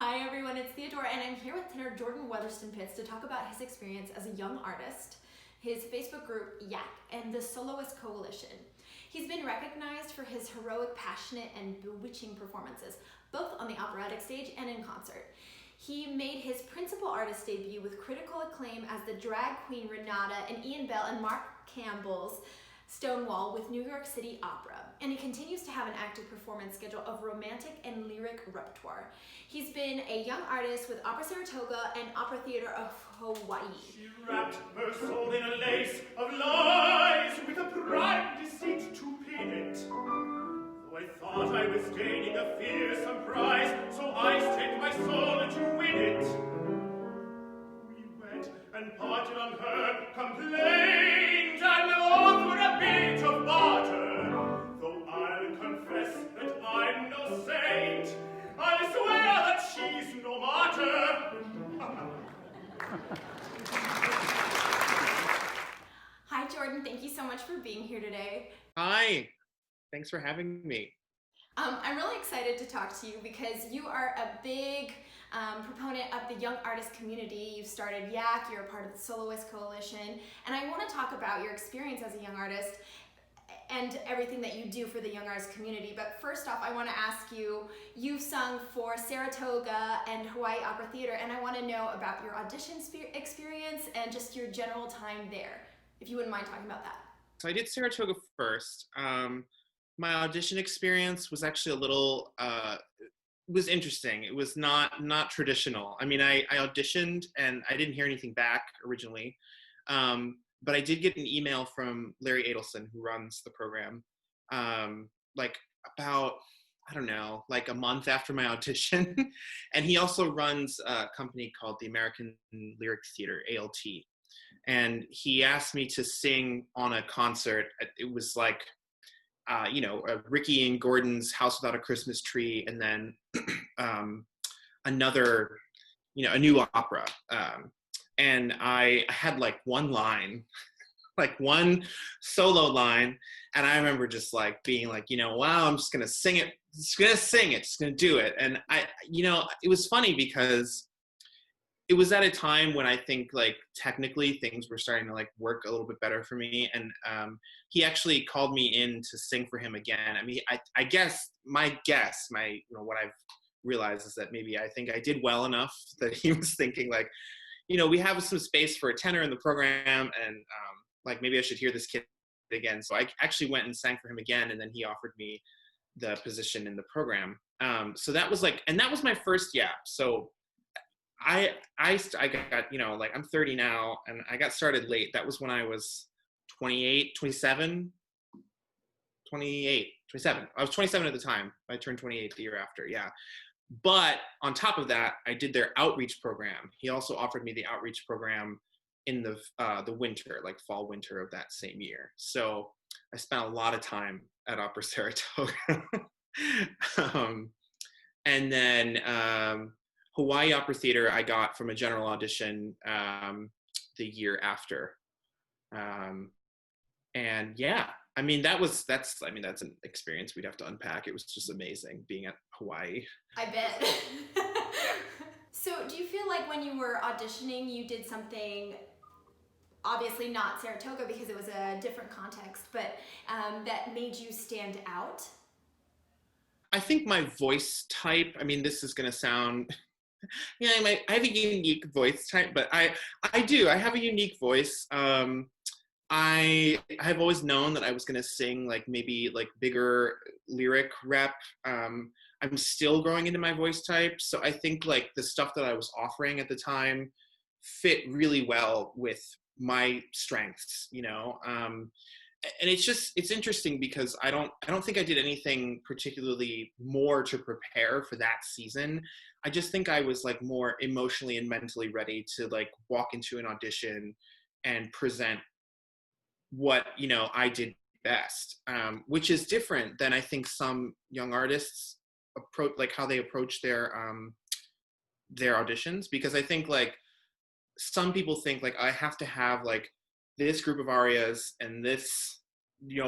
Hi everyone, it's Theodora and I'm here with tenor Jordan Weatherston Pitts to talk about his experience as a young artist, his Facebook group YAC, and the Soloist Coalition. He's been recognized for his heroic, passionate, and bewitching performances, both on the operatic stage and in concert. He made his principal artist debut with critical acclaim as the drag queen Renata in Iain Bell and Mark Campbell's Stonewall with New York City Opera, and he continues to have an active performance schedule of romantic and lyric repertoire. He's been a young artist with Opera Saratoga and Opera Theater of Hawaii. She wrapped her soul in a lace of lies with a pride deceit to pin it. Though I thought I was gaining a fearsome prize, so I staked my soul to win it. We wed and parted on her, complained and offered a bit of barter. Though I'll confess that I'm no saint, I'll swear that she's no martyr. Hi Jordan, thank you so much for being here today. Hi, thanks for having me. I'm really excited to talk to you because you are a big proponent of the young artist community. You've started YAC, you're a part of the Soloist Coalition, and I want to talk about your experience as a young artist and everything that you do for the young artist community. But first off, I want to ask you, you've sung for Saratoga and Hawaii Opera Theater, and I want to know about your audition experience and just your general time there, if you wouldn't mind talking about that. So I did Saratoga first. My audition experience was actually a little, was interesting. It was not traditional. I mean, I auditioned and I didn't hear anything back originally. But I did get an email from Larry Adelson, who runs the program, like about, I don't know, like a month after my audition. And he also runs a company called the American Lyric Theater, ALT. And he asked me to sing on a concert. It was like, Ricky and Gordon's House Without a Christmas Tree, and then another, a new opera. And I had like one line, like one solo line. And I remember just like being like, wow, I'm just going to sing it. Just going to do it. And it was funny because it was at a time when I think like technically things were starting to like work a little bit better for me. And he actually called me in to sing for him again. I mean, I guess what I've realized is that maybe I think I did well enough that he was thinking like, we have some space for a tenor in the program, and like maybe I should hear this kid again. So I actually went and sang for him again, and then he offered me the position in the program. So that was like, and that was my first YAP. So I got, like I'm 30 now, and I got started late. That was when I was 28. I was 27 at the time. I turned 28 the year after, yeah. But on top of that, I did their outreach program. He also offered me the outreach program in the winter, like fall, winter of that same year. So I spent a lot of time at Opera Saratoga. And then Hawaii Opera Theater, I got from a general audition the year after. And yeah, I mean, that's an experience we'd have to unpack. It was just amazing being at Hawaii. I bet. So do you feel like when you were auditioning, you did something, obviously not Saratoga because it was a different context, but that made you stand out? I think my voice type, I mean, this is going to sound, I have a unique voice type, but I have a unique voice. I've always known that I was going to sing like maybe like bigger lyric rep. I'm still growing into my voice type. So I think like the stuff that I was offering at the time fit really well with my strengths, and it's interesting because I don't think I did anything particularly more to prepare for that season. I just think I was like more emotionally and mentally ready to like walk into an audition and present what I did best, which is different than I think some young artists approach, like how they approach their auditions, because I think like some people think like I have to have like this group of arias and this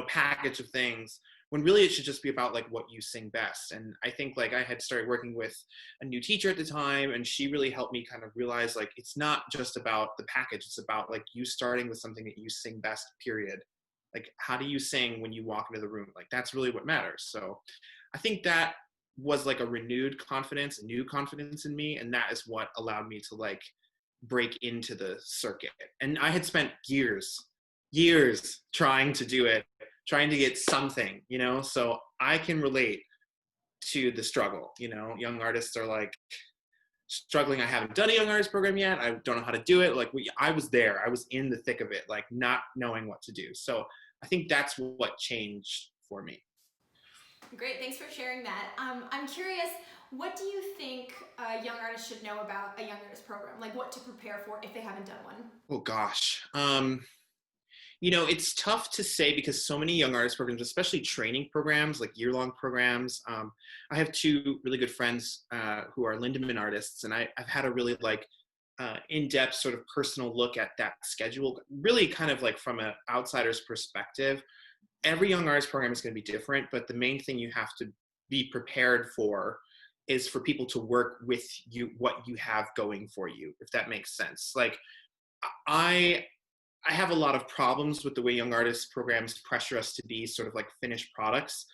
package of things, when really it should just be about like what you sing best. And I think like I had started working with a new teacher at the time, and she really helped me kind of realize like it's not just about the package, it's about like you starting with something that you sing best, period. Like, how do you sing when you walk into the room? Like, that's really what matters. So I think that was like a renewed confidence, a new confidence in me. And that is what allowed me to like break into the circuit. And I had spent years trying to do it, trying to get something, you know? So I can relate to the struggle, you know? Young artists are like struggling. I haven't done a young artist program yet. I don't know how to do it. Like I was there, I was in the thick of it, like not knowing what to do. So I think that's what changed for me. Great, thanks for sharing that. I'm curious, what do you think young artists should know about a young artist program? Like what to prepare for if they haven't done one? Oh gosh. You know, it's tough to say because so many young artist programs, especially training programs, like year-long programs. I have two really good friends who are Lindemann artists, and I've had a really like in-depth sort of personal look at that schedule, really kind of like from an outsider's perspective. Every young artist program is going to be different, but the main thing you have to be prepared for is for people to work with you, what you have going for you, if that makes sense. Like I have a lot of problems with the way young artist programs pressure us to be sort of like finished products.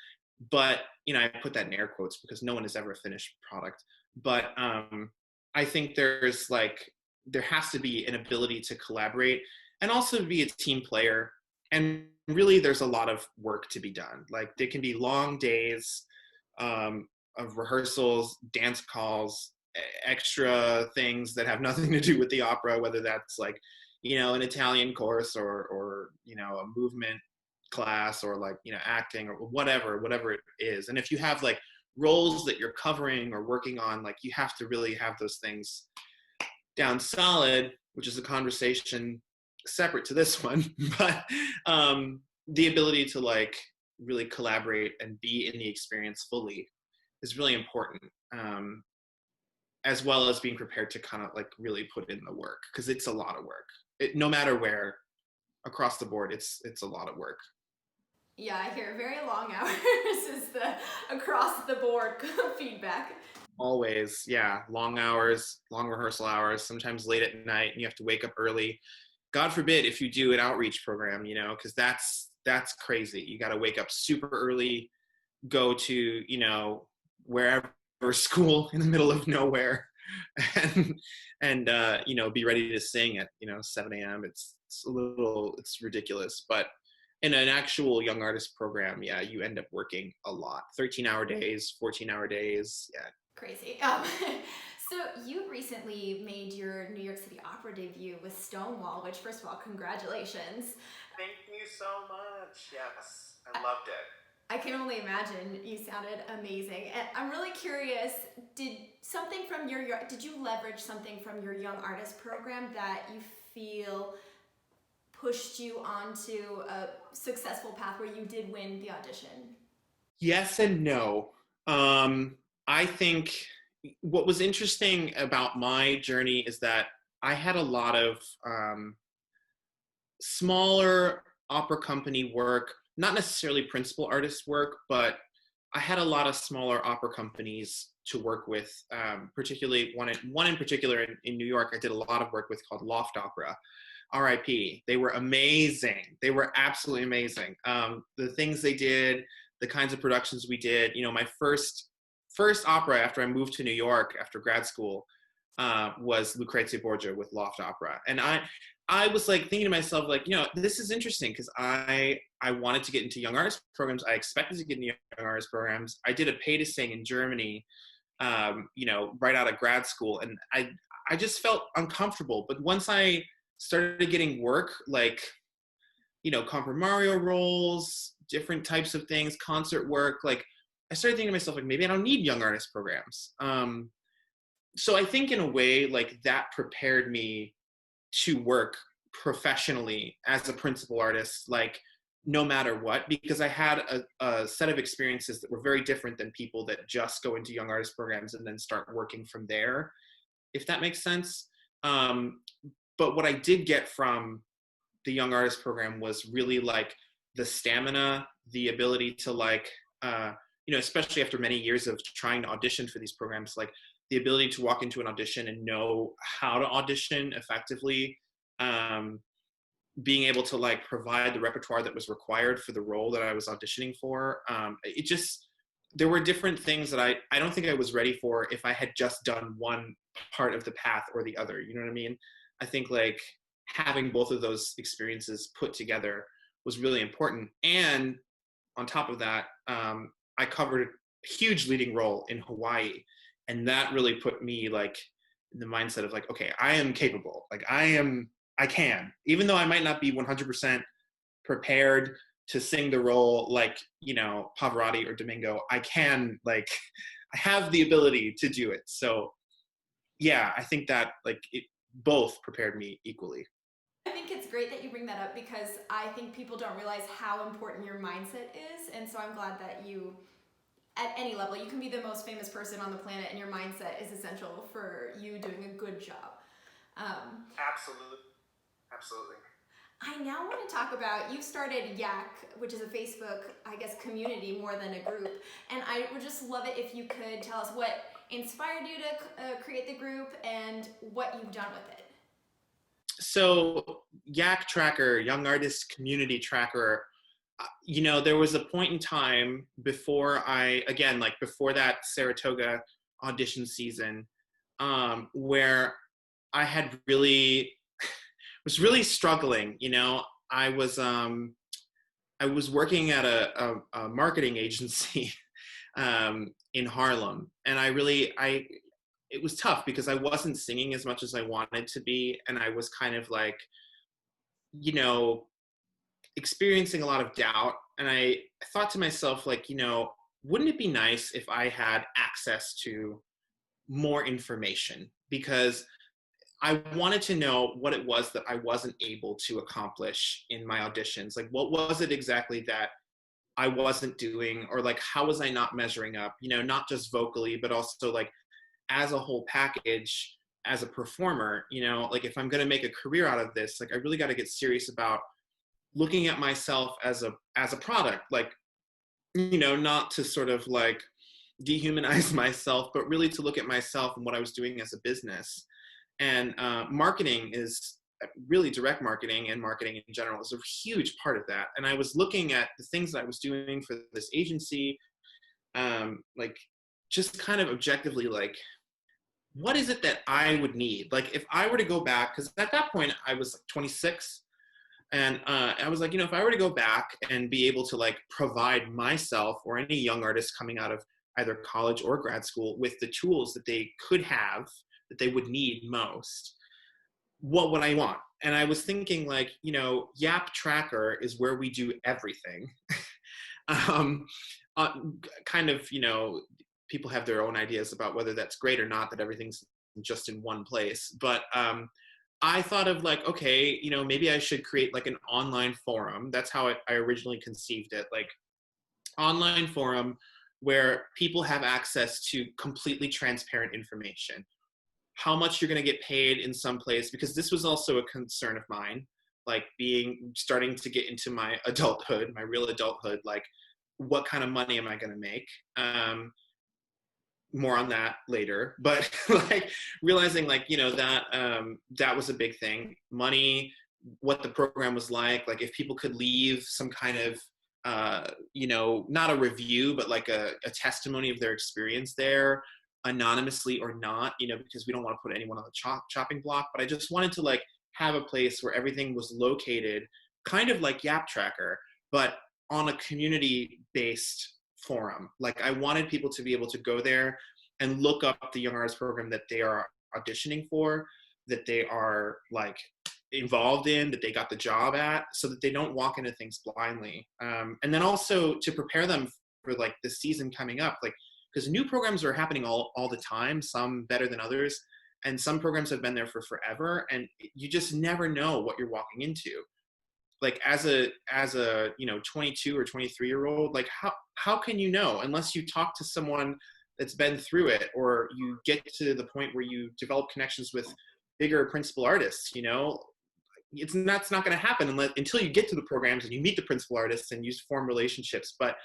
But, you know, I put that in air quotes because no one is ever a finished product. But I think there has to be an ability to collaborate and also be a team player. And really, there's a lot of work to be done. Like there can be long days of rehearsals, dance calls, extra things that have nothing to do with the opera, whether that's like, you know, an Italian course or, you know, a movement class or like, you know, acting or whatever it is. And if you have like roles that you're covering or working on, like you have to really have those things down solid, which is a conversation separate to this one. But the ability to like really collaborate and be in the experience fully is really important. As well as being prepared to kind of like really put in the work, because it's a lot of work. No matter where, across the board, it's a lot of work. Yeah, I hear very long hours is the across the board feedback. Always, yeah, long hours, long rehearsal hours, sometimes late at night, and you have to wake up early. God forbid if you do an outreach program, you know, because that's crazy. You got to wake up super early, go to, you know, wherever school in the middle of nowhere, and you know, be ready to sing at, you know, 7 a.m. It's ridiculous. But in an actual young artist program, yeah, you end up working a lot. 13-hour days, 14-hour days, yeah. Crazy. So you recently made your New York City Opera debut with Stonewall, which first of all, congratulations. Thank you so much. Yes, I loved it. I can only imagine. You sounded amazing. And I'm really curious, did you leverage something from your young artist program that you feel pushed you onto a successful path where you did win the audition? Yes and no. I think what was interesting about my journey is that I had a lot of smaller opera company work, not necessarily principal artist work, but I had a lot of smaller opera companies to work with, particularly one in particular in New York I did a lot of work with called Loft Opera, RIP. They were amazing. They were absolutely amazing. The things they did, the kinds of productions we did, you know, my first opera after I moved to New York after grad school was Lucrezia Borgia with Loft Opera. And I was like thinking to myself, like, you know, this is interesting because I wanted to get into young artist programs. I expected to get into young artist programs. I did a pay to sing in Germany, you know, right out of grad school. And I just felt uncomfortable. But once I started getting work, like, you know, comprimario roles, different types of things, concert work, like, I started thinking to myself, like, maybe I don't need young artist programs. So I think in a way, like, that prepared me to work professionally as a principal artist, like, no matter what, because I had a set of experiences that were very different than people that just go into young artist programs and then start working from there, if that makes sense. But what I did get from the young artist program was really like the stamina, the ability to like, you know, especially after many years of trying to audition for these programs, like the ability to walk into an audition and know how to audition effectively, being able to like provide the repertoire that was required for the role that I was auditioning for. It just, there were different things that I don't think I was ready for if I had just done one part of the path or the other, you know what I mean? I think like having both of those experiences put together was really important. And on top of that, I covered a huge leading role in Hawaii. And that really put me like in the mindset of like, okay, I am capable. Like I can, even though I might not be 100% prepared to sing the role like, you know, Pavarotti or Domingo, I can, like, I have the ability to do it. So yeah, I think that like it both prepared me equally. I think it's great that you bring that up because I think people don't realize how important your mindset is. And so I'm glad that you, at any level, you can be the most famous person on the planet and your mindset is essential for you doing a good job. Absolutely. Absolutely. I now want to talk about, you started YAC, which is a Facebook, I guess, community more than a group. And I would just love it if you could tell us what inspired you to create the group and what you've done with it. So YAC Tracker, Young Artist Community Tracker, you know, there was a point in time before before that Saratoga audition season, where I had was really struggling. You know, I was working at a marketing agency in Harlem, and it was tough because I wasn't singing as much as I wanted to be, and I was kind of like, you know, experiencing a lot of doubt. And I thought to myself, like, you know, wouldn't it be nice if I had access to more information? Because I wanted to know what it was that I wasn't able to accomplish in my auditions. Like, what was it exactly that I wasn't doing, or like, how was I not measuring up, you know, not just vocally, but also like as a whole package, as a performer, you know, like if I'm going to make a career out of this, like I really got to get serious about looking at myself as a product, like, you know, not to sort of like dehumanize myself, but really to look at myself and what I was doing as a business. And marketing is really, direct marketing and marketing in general is a huge part of that. And I was looking at the things that I was doing for this agency, like just kind of objectively, like, what is it that I would need? Like if I were to go back, because at that point I was like 26, and I was like, you know, if I were to go back and be able to like provide myself or any young artist coming out of either college or grad school with the tools that they could have, that they would need most, what would I want? And I was thinking like, you know, YAP Tracker is where we do everything. Kind of, you know, people have their own ideas about whether that's great or not, that everything's just in one place. But I thought of like, okay, you know, maybe I should create like an online forum. That's how I originally conceived it, like online forum where people have access to completely transparent information. How much you're going to get paid in some place, because this was also a concern of mine, like starting to get into my adulthood, my real adulthood, like what kind of money am I going to make? More on that later, but like realizing like, you know, that that was a big thing. Money, what the program was like if people could leave some kind of, you know, not a review, but like a testimony of their experience there, anonymously or not, you know, because we don't want to put anyone on the chopping block. But I just wanted to like have a place where everything was located, kind of like YAP Tracker, but on a community-based forum. Like I wanted people to be able to go there and look up the young artist program that they are auditioning for, that they are like involved in, that they got the job at, so that they don't walk into things blindly. And then also to prepare them for like the season coming up, like, because new programs are happening all the time, some better than others, and some programs have been there for forever, and you just never know what you're walking into. Like as a you know 22 or 23-year-old, like how can you know unless you talk to someone that's been through it, or you get to the point where you develop connections with bigger principal artists, you know? that's not going to happen until you get to the programs and you meet the principal artists and you form relationships. But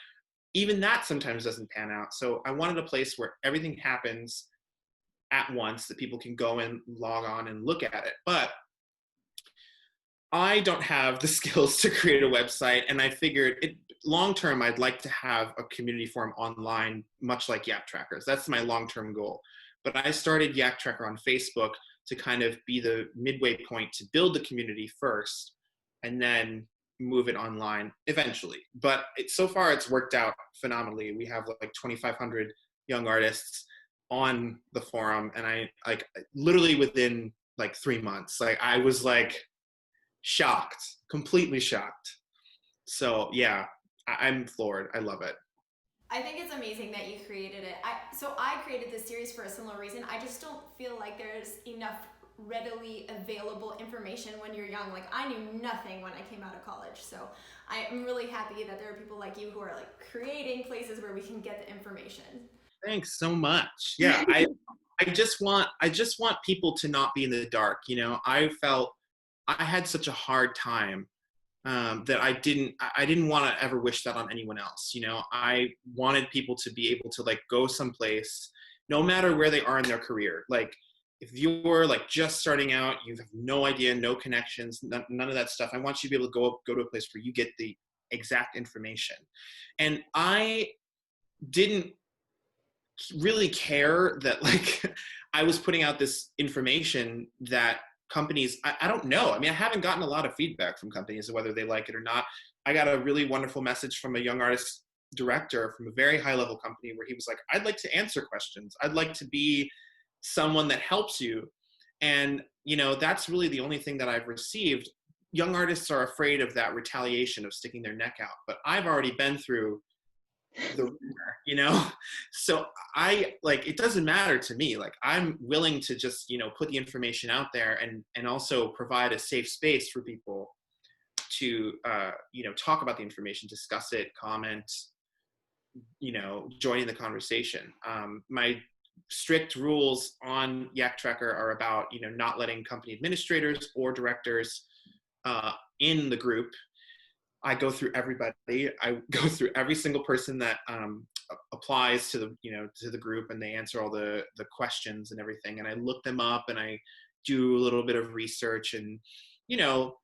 even that sometimes doesn't pan out. So I wanted a place where everything happens at once, that people can go and log on and look at it. But I don't have the skills to create a website, and I figured long term I'd like to have a community forum online, much like YAP Trackers. That's my long-term goal. But I started YAC Tracker on Facebook to kind of be the midway point to build the community first and then move it online eventually. But so far it's worked out phenomenally. We have like 2,500 young artists on the forum, and I like literally within like 3 months, like I was like shocked, completely shocked. So yeah, I'm floored. I love it. I think it's amazing that you created it. I created this series for a similar reason. I just don't feel like there's enough readily available information when you're young. Like, I knew nothing when I came out of college. So I'm really happy that there are people like you who are like creating places where we can get the information. Thanks so much. Yeah, I just want people to not be in the dark. You know, I felt I had such a hard time that I didn't want to ever wish that on anyone else. You know, I wanted people to be able to like go someplace, no matter where they are in their career. Like, if you're like just starting out, you have no idea, no connections, none of that stuff. I want you to be able to go to a place where you get the exact information. And I didn't really care that like I was putting out this information that companies, I don't know. I mean, I haven't gotten a lot of feedback from companies whether they like it or not. I got a really wonderful message from a young artist director from a very high level company where he was like, I'd like to answer questions. I'd like to be someone that helps you. And, you know, that's really the only thing that I've received. Young artists are afraid of that retaliation of sticking their neck out, but I've already been through the rumor, you know? So I like, it doesn't matter to me. Like, I'm willing to just, you know, put the information out there and also provide a safe space for people to, you know, talk about the information, discuss it, comment, you know, join in the conversation. My strict rules on YAC Tracker are about, you know, not letting company administrators or directors in the group. I go through everybody. I go through every single person that applies to the, you know, to the group, and they answer all the questions and everything. And I look them up and I do a little bit of research, and, you know,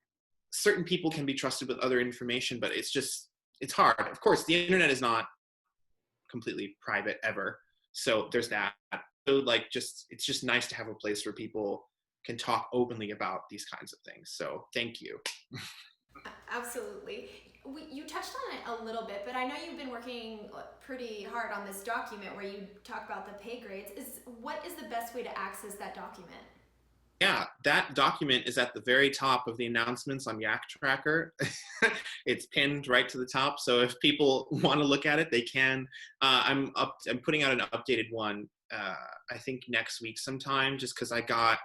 certain people can be trusted with other information, but it's hard. Of course, the internet is not completely private ever. So there's that. So like, it's just nice to have a place where people can talk openly about these kinds of things. So thank you. Absolutely. You touched on it a little bit, but I know you've been working pretty hard on this document where you talk about the pay grades. What is the best way to access that document? Yeah, that document is at the very top of the announcements on YAC Tracker. It's pinned right to the top. So if people want to look at it, they can. I'm putting out an updated one, I think next week sometime, just because I got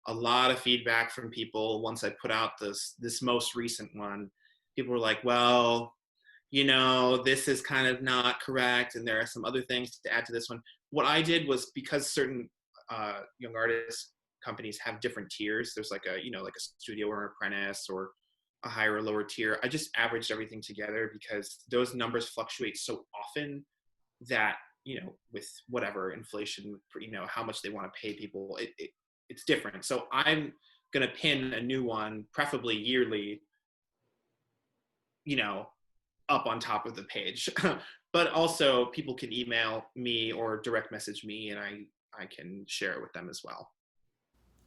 a lot of feedback from people once I put out this most recent one. People were like, well, you know, this is kind of not correct, and there are some other things to add to this one. What I did was, because certain young artist companies have different tiers, there's like a, you know, like a studio or an apprentice or a higher or lower tier. I just averaged everything together because those numbers fluctuate so often that, you know, with whatever inflation, you know, how much they want to pay people, it's different. So I'm going to pin a new one, preferably yearly, you know, up on top of the page. But also people can email me or direct message me, and I can share it with them as well.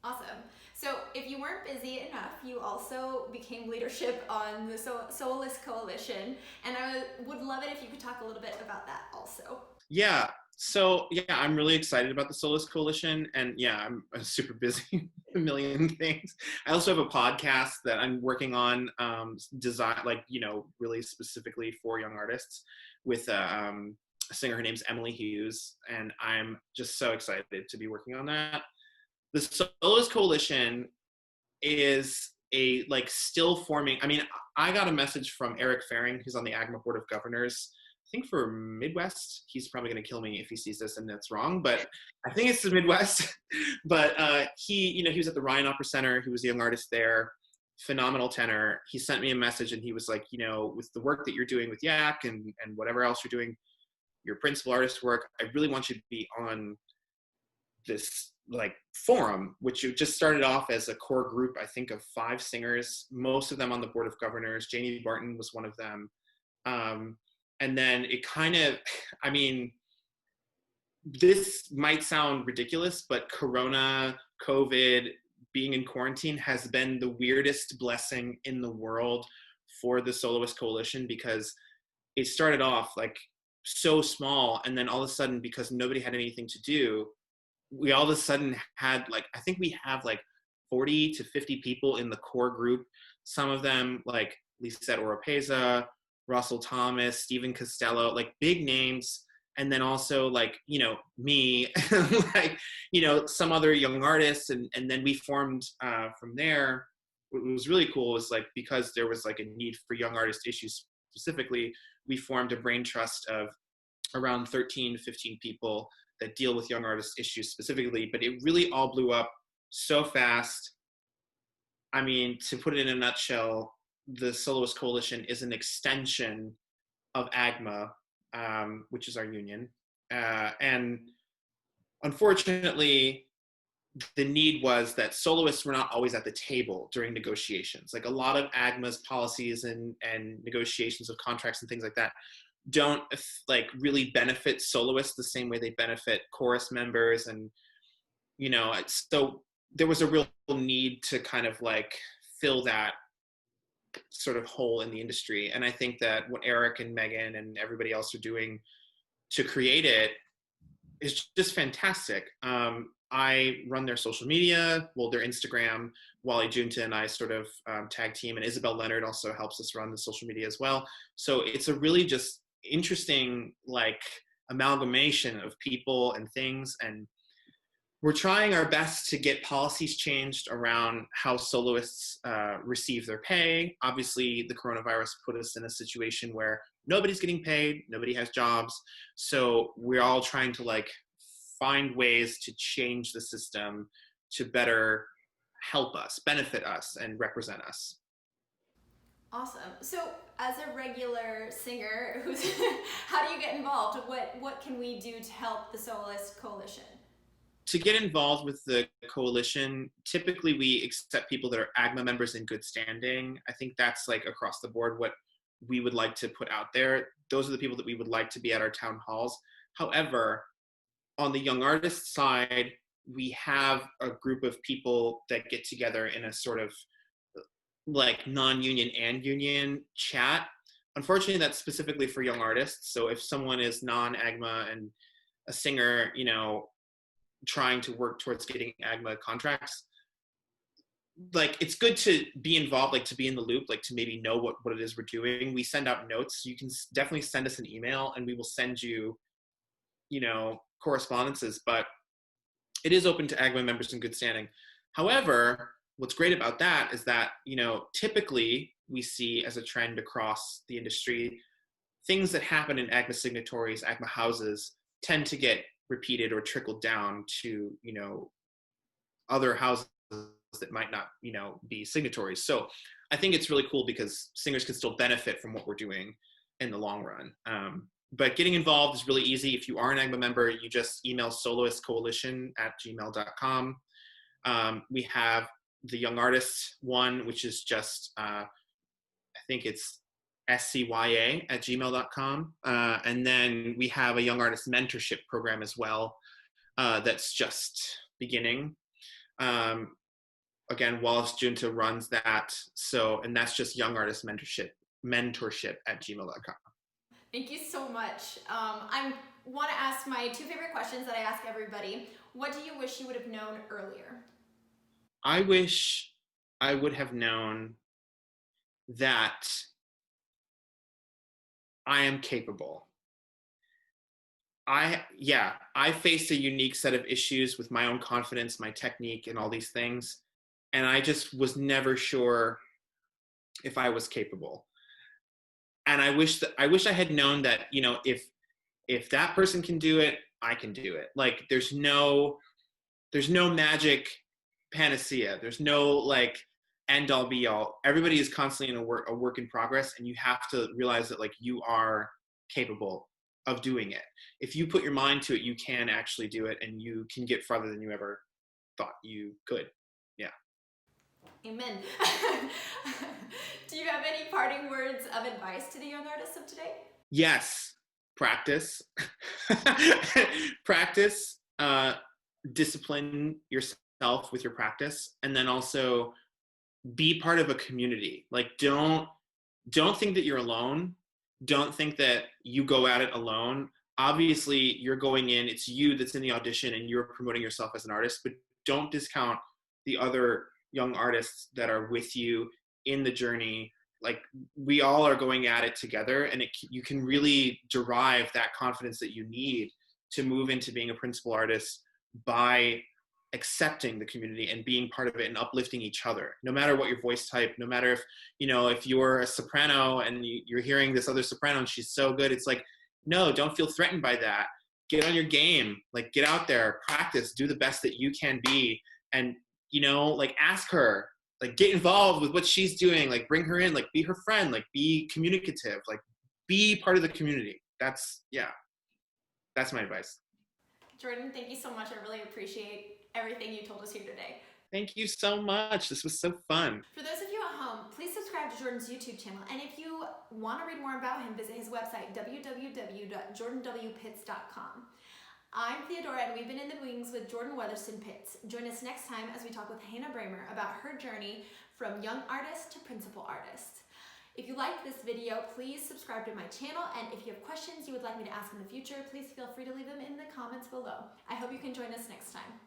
Awesome. So if you weren't busy enough, you also became leadership on the Soloist Coalition, and I would love it if you could talk a little bit about that also. Yeah. So yeah, I'm really excited about the Soloist Coalition, and yeah, I'm super busy, a million things. I also have a podcast that I'm working on, design, like, you know, really specifically for young artists, with a singer. Her name's Emily Hughes, and I'm just so excited to be working on that. The Soloist Coalition is a like still forming. I mean, I got a message from Eric Faring, who's on the AGMA Board of Governors, I think for Midwest. He's probably going to kill me if he sees this and that's wrong, but I think it's the Midwest. But he, you know, he was at the Ryan Opera Center. He was a young artist there. phenomenal tenor. He sent me a message and he was like, you know, with the work that you're doing with YAC and whatever else you're doing, your principal artist work, I really want you to be on this like forum, which just started off as a core group, I think, of 5 singers, most of them on the board of governors. Janie Barton was one of them. And then it kind of, I mean, this might sound ridiculous, but Corona, COVID, being in quarantine has been the weirdest blessing in the world for the Soloist Coalition, because it started off like so small, and then all of a sudden, because nobody had anything to do, we all of a sudden had like, I think we have like 40 to 50 people in the core group. Some of them like Lisette Oropeza, Russell Thomas, Stephen Costello, like big names. And then also like, you know, me, like, you know, some other young artists. And then we formed from there. What was really cool was like, because there was like a need for young artist issues specifically, we formed a brain trust of around 13 to 15 people that deal with young artist issues specifically. But it really all blew up so fast. I mean, to put it in a nutshell, the Soloist Coalition is an extension of AGMA, which is our union. And unfortunately, the need was that soloists were not always at the table during negotiations. Like a lot of AGMA's policies and negotiations of contracts and things like that don't like really benefit soloists the same way they benefit chorus members. And, you know, so there was a real need to kind of like fill that sort of hole in the industry. And I think that what Eric and Megan and everybody else are doing to create it is just fantastic. I run their social media, well, their Instagram. Wally Junta and I sort of tag team, and Isabel Leonard also helps us run the social media as well. So it's a really just interesting like amalgamation of people and things, and we're trying our best to get policies changed around how soloists receive their pay. Obviously, the coronavirus put us in a situation where nobody's getting paid, nobody has jobs. So we're all trying to like find ways to change the system to better help us, benefit us, and represent us. Awesome. So as a regular singer, how do you get involved? What can we do to help the Soloist Coalition? To get involved with the coalition, typically we accept people that are AGMA members in good standing. I think that's like across the board what we would like to put out there. Those are the people that we would like to be at our town halls. However, on the young artist side, we have a group of people that get together in a sort of like non-union and union chat. Unfortunately, that's specifically for young artists. So if someone is non-AGMA and a singer, you know, trying to work towards getting AGMA contracts, like it's good to be involved, like to be in the loop, like to maybe know what it is we're doing. We send out notes. You can definitely send us an email and we will send you, you know, correspondences, but it is open to AGMA members in good standing. However, what's great about that is that, you know, typically we see as a trend across the industry, things that happen in AGMA signatories, AGMA houses, tend to get repeated or trickled down to, you know, other houses that might not, you know, be signatories. So I think it's really cool because singers can still benefit from what we're doing in the long run. But getting involved is really easy. If you are an AGMA member, you just email soloistcoalition@gmail.com. We have the Young Artists one, which is just, I think it's scya@gmail.com. And then we have a Young Artist Mentorship program as well that's just beginning. Again, Wallace Junta runs that. So, and that's just Young Artist mentorship@gmail.com. Thank you so much. I want to ask my 2 favorite questions that I ask everybody. What do you wish you would have known earlier? I wish I would have known that I am capable. I faced a unique set of issues with my own confidence, my technique, and all these things. And I just was never sure if I was capable. And I wish I had known that, you know, if that person can do it, I can do it. Like there's no magic panacea. There's no like end all be all. Everybody is constantly in a work in progress, and you have to realize that like you are capable of doing it. If you put your mind to it, you can actually do it, and you can get farther than you ever thought you could. Yeah. Amen. Do you have any parting words of advice to the young artists of today? Yes. Practice. Practice. Discipline yourself with your practice, and then also be part of a community. Like don't think that you're alone. Don't think that you go at it alone. Obviously you're going in, it's you that's in the audition and you're promoting yourself as an artist, but don't discount the other young artists that are with you in the journey. Like we all are going at it together, and you can really derive that confidence that you need to move into being a principal artist by accepting the community and being part of it and uplifting each other, no matter what your voice type, no matter if, you know, if you're a soprano and you're hearing this other soprano and she's so good, it's like, no, don't feel threatened by that. Get on your game, like get out there, practice, do the best that you can be. And, you know, like ask her, like get involved with what she's doing, like bring her in, like be her friend, like be communicative, like be part of the community. That's my advice. Jordan, thank you so much. I really appreciate everything you told us here today. Thank you so much. This was so fun. For those of you at home, please subscribe to Jordan's YouTube channel. And if you want to read more about him, visit his website, www.jordanwpitts.com. I'm Theodora, and we've been in the wings with Jordan Weatherston Pitts. Join us next time as we talk with Hannah Bramer about her journey from young artist to principal artist. If you liked this video, please subscribe to my channel, and if you have questions you would like me to ask in the future, please feel free to leave them in the comments below. I hope you can join us next time.